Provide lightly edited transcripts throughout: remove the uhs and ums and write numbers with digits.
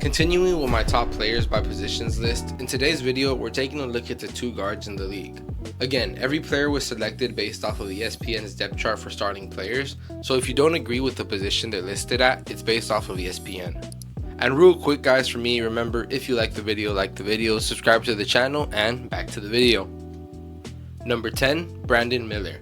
Continuing with my top players by positions list, in today's video we're taking a look at the 2 guards in the league. Again, every player was selected based off of ESPN's depth chart for starting players, so if you don't agree with the position they're listed at, it's based off of ESPN. And real quick guys, for me, remember, if you like the video, subscribe to the channel, and back to the video. Number 10, Brandon Miller.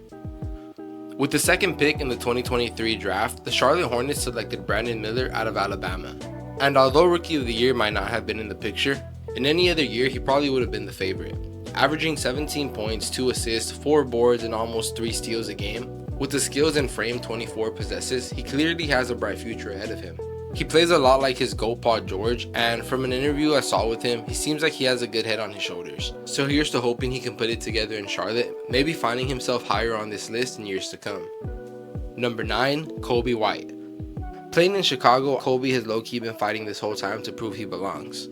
With the second pick in the 2023 draft, the Charlotte Hornets selected Brandon Miller out of Alabama. And although Rookie of the Year might not have been in the picture, in any other year he probably would have been the favorite. Averaging 17 points, 2 assists, 4 boards, and almost 3 steals a game, with the skills and frame 24 possesses, he clearly has a bright future ahead of him. He plays a lot like his GOAT Paul George, and from an interview I saw with him, he seems like he has a good head on his shoulders. So here's to hoping he can put it together in Charlotte, maybe finding himself higher on this list in years to come. Number 9, Kobe White. Playing in Chicago, Kobe has low-key been fighting this whole time to prove he belongs.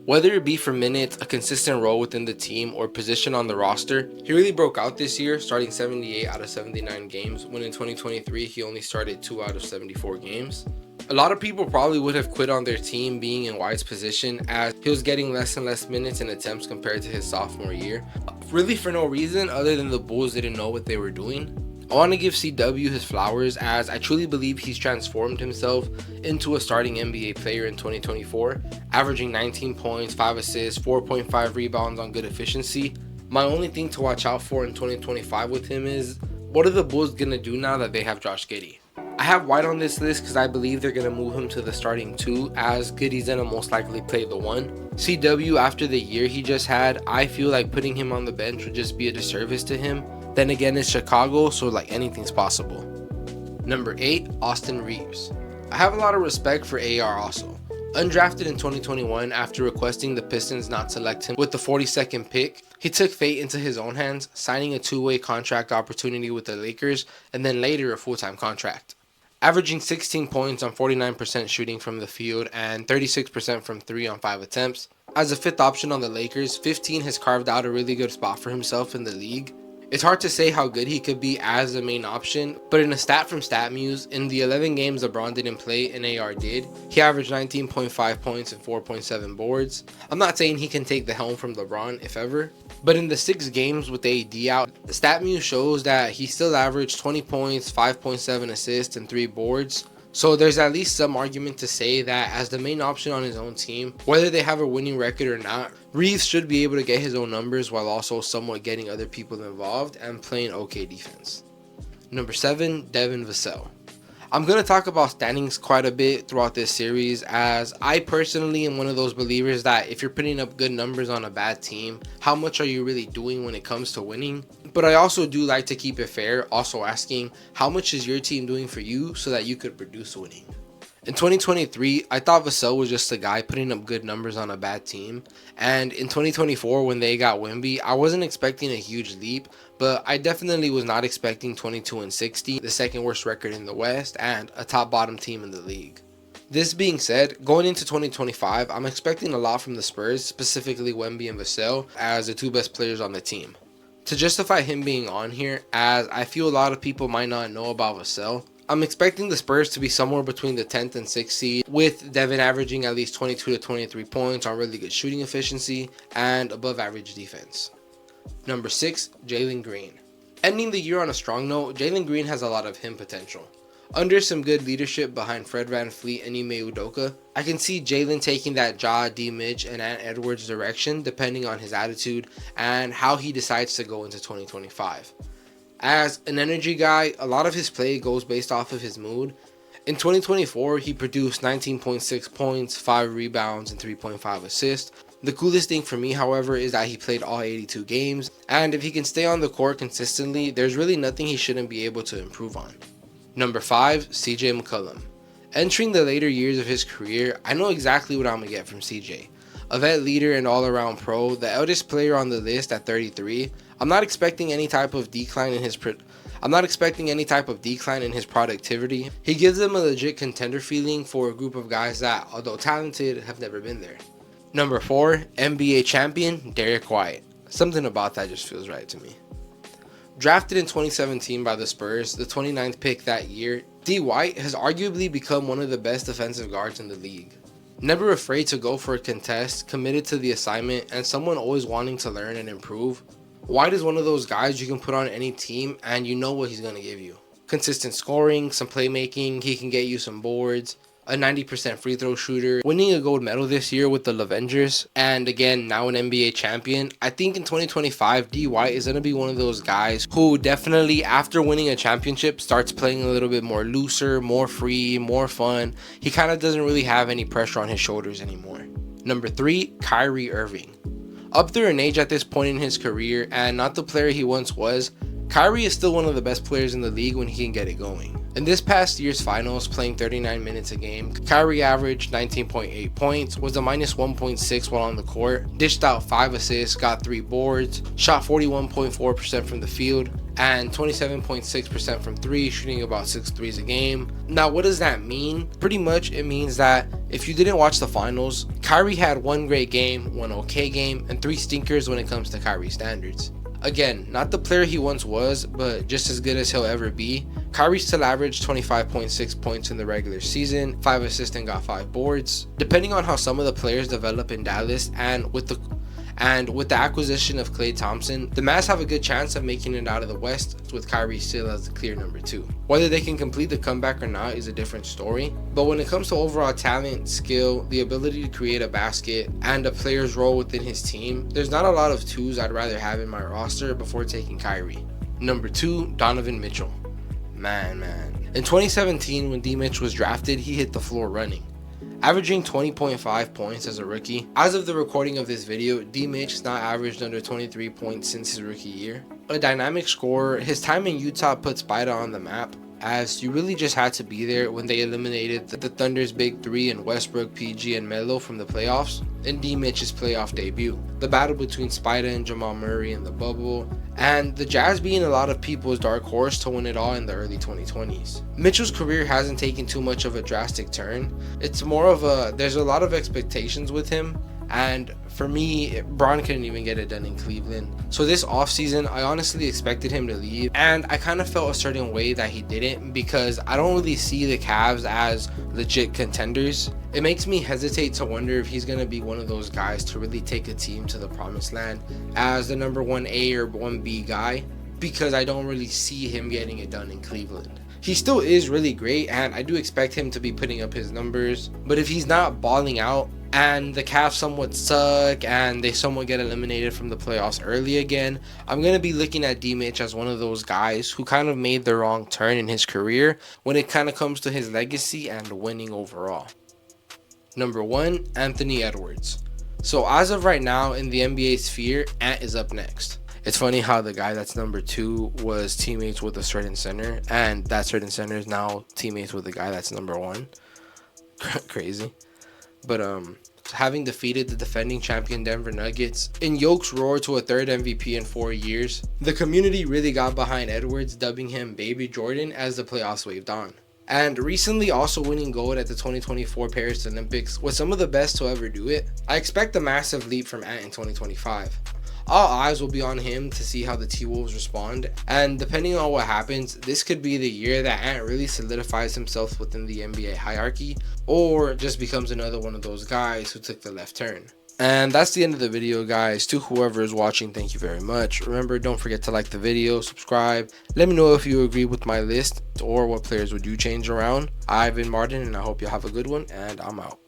Whether it be for minutes, a consistent role within the team, or position on the roster, he really broke out this year, starting 78 out of 79 games, when in 2023 he only started 2 out of 74 games. A lot of people probably would have quit on their team being in White's position, as he was getting less and less minutes and attempts compared to his sophomore year, really for no reason other than the Bulls didn't know what they were doing. I want to give CW his flowers, as I truly believe he's transformed himself into a starting NBA player in 2024, averaging 19 points, 5 assists, 4.5 rebounds on good efficiency. My only thing to watch out for in 2025 with him is, what are the Bulls going to do now that they have Josh Giddey? I have White on this list because I believe they're going to move him to the starting 2, as Giddey's going to most likely play the 1. CW, after the year he just had, I feel like putting him on the bench would just be a disservice to him. Then again, it's Chicago, so like anything's possible. Number 8, Austin Reeves. I have a lot of respect for AR also. Undrafted in 2021 after requesting the Pistons not select him with the 42nd pick, he took fate into his own hands, signing a 2-way contract opportunity with the Lakers and then later a full-time contract. Averaging 16 points on 49% shooting from the field and 36% from 3 on 5 attempts. As a 5th option on the Lakers, 15 has carved out a really good spot for himself in the league. It's hard to say how good he could be as the main option, but in a stat from StatMuse, in the 11 games LeBron didn't play and AR did, he averaged 19.5 points and 4.7 boards. I'm not saying he can take the helm from LeBron, if ever, but in the 6 games with AD out, StatMuse shows that he still averaged 20 points, 5.7 assists, and 3 boards. So there's at least some argument to say that as the main option on his own team, whether they have a winning record or not, Reeves should be able to get his own numbers while also somewhat getting other people involved and playing okay defense. Number 7, Devin Vassell. I'm going to talk about standings quite a bit throughout this series, as I personally am one of those believers that if you're putting up good numbers on a bad team, how much are you really doing when it comes to winning? But I also do like to keep it fair, also asking how much is your team doing for you so that you could produce winning. In 2023, I thought Vassell was just a guy putting up good numbers on a bad team, and in 2024 when they got Wemby, I wasn't expecting a huge leap, but I definitely was not expecting 22-60, the second worst record in the West, and a top-bottom team in the league. This being said, going into 2025, I'm expecting a lot from the Spurs, specifically Wemby and Vassell, as the 2 best players on the team. To justify him being on here, as I feel a lot of people might not know about Vassell, I'm expecting the Spurs to be somewhere between the 10th and 6th seed, with Devin averaging at least 22 to 23 points on really good shooting efficiency and above average defense. Number 6, Jaylen Green. Ending the year on a strong note, Jaylen Green has a lot of him potential. Under some good leadership behind Fred VanVleet and Ime Udoka, I can see Jaylen taking that Ja, D. Mitch, and Ant Edwards direction depending on his attitude and how he decides to go into 2025. As an energy guy, a lot of his play goes based off of his mood. In 2024, he produced 19.6 points, 5 rebounds, and 3.5 assists. The coolest thing for me, however, is that he played all 82 games, and if he can stay on the court consistently, there's really nothing he shouldn't be able to improve on. Number 5, CJ McCollum. Entering the later years of his career, I know exactly what I'm going to get from CJ. A vet leader and all-around pro, the eldest player on the list at 33, I'm not expecting any type of decline in his productivity. He gives them a legit contender feeling for a group of guys that, although talented, have never been there. Number 4, NBA champion Derrick White. Something about that just feels right to me. Drafted in 2017 by the Spurs, the 29th pick that year, D. White has arguably become one of the best defensive guards in the league. Never afraid to go for a contest, committed to the assignment, and someone always wanting to learn and improve. White is one of those guys you can put on any team and you know what he's going to give you. Consistent scoring, some playmaking, he can get you some boards, a 90% free throw shooter, winning a gold medal this year with the Avengers, and again, now an NBA champion. I think in 2025, D. White is going to be one of those guys who definitely, after winning a championship, starts playing a little bit more looser, more free, more fun. He kind of doesn't really have any pressure on his shoulders anymore. Number 3, Kyrie Irving. Up there in age at this point in his career and not the player he once was, Kyrie is still one of the best players in the league when he can get it going. In this past year's finals, playing 39 minutes a game, Kyrie averaged 19.8 points, was a minus 1.6 while on the court, dished out 5 assists, got 3 boards, shot 41.4% from the field, and 27.6% from 3, shooting about 6 threes a game. Now, what does that mean? Pretty much it means that if you didn't watch the finals, Kyrie had 1 great game, 1 okay game, and 3 stinkers when it comes to Kyrie standards. Again, not the player he once was, but just as good as he'll ever be. Kyrie still averaged 25.6 points in the regular season, 5 assists and got 5 boards. Depending on how some of the players develop in Dallas and with the acquisition of Klay Thompson, the Mavs have a good chance of making it out of the West with Kyrie still as the clear number 2. Whether they can complete the comeback or not is a different story, but when it comes to overall talent, skill, the ability to create a basket, and a player's role within his team, there's not a lot of 2s I'd rather have in my roster before taking Kyrie. Number 2, Donovan Mitchell. Man. In 2017, when D. Mitch was drafted, he hit the floor running, averaging 20.5 points as a rookie. As of the recording of this video, D. Mitch has not averaged under 23 points since his rookie year. A dynamic scorer, his time in Utah put Spida on the map, as you really just had to be there when they eliminated the Thunder's big 3 in Westbrook, PG, and Melo from the playoffs in D. Mitch's playoff debut. The battle between Spida and Jamal Murray in the bubble, and the Jazz being a lot of people's dark horse to win it all in the early 2020s. Mitchell's career hasn't taken too much of a drastic turn. It's more of there's a lot of expectations with him, and for me, Bron couldn't even get it done in Cleveland. So this offseason, I honestly expected him to leave, and I kind of felt a certain way that he didn't, because I don't really see the Cavs as legit contenders. It makes me hesitate to wonder if he's going to be one of those guys to really take a team to the promised land as the number 1A or 1B guy, because I don't really see him getting it done in Cleveland. He still is really great, and I do expect him to be putting up his numbers, but if he's not balling out and the Cavs somewhat suck and they somewhat get eliminated from the playoffs early again, I'm going to be looking at D. Mitch as one of those guys who kind of made the wrong turn in his career when it kind of comes to his legacy and winning overall. Number 1, Anthony Edwards. So as of right now in the NBA sphere, Ant is up next. It's funny how the guy that's number 2 was teammates with a certain center, and that certain center is now teammates with the guy that's number 1. Crazy. But having defeated the defending champion Denver Nuggets in Yoke's roar to a 3rd MVP in 4 years, the community really got behind Edwards, dubbing him Baby Jordan as the playoffs waved on. And recently also winning gold at the 2024 Paris Olympics was some of the best to ever do it. I expect a massive leap from Ant in 2025. All eyes will be on him to see how the T-Wolves respond, and depending on what happens, this could be the year that Ant really solidifies himself within the NBA hierarchy, or just becomes another one of those guys who took the left turn. And that's the end of the video, guys. To whoever is watching, thank you very much. Remember, don't forget to like the video, subscribe. Let me know if you agree with my list or what players would you change around. I've been Martin, and I hope you have a good one, and I'm out.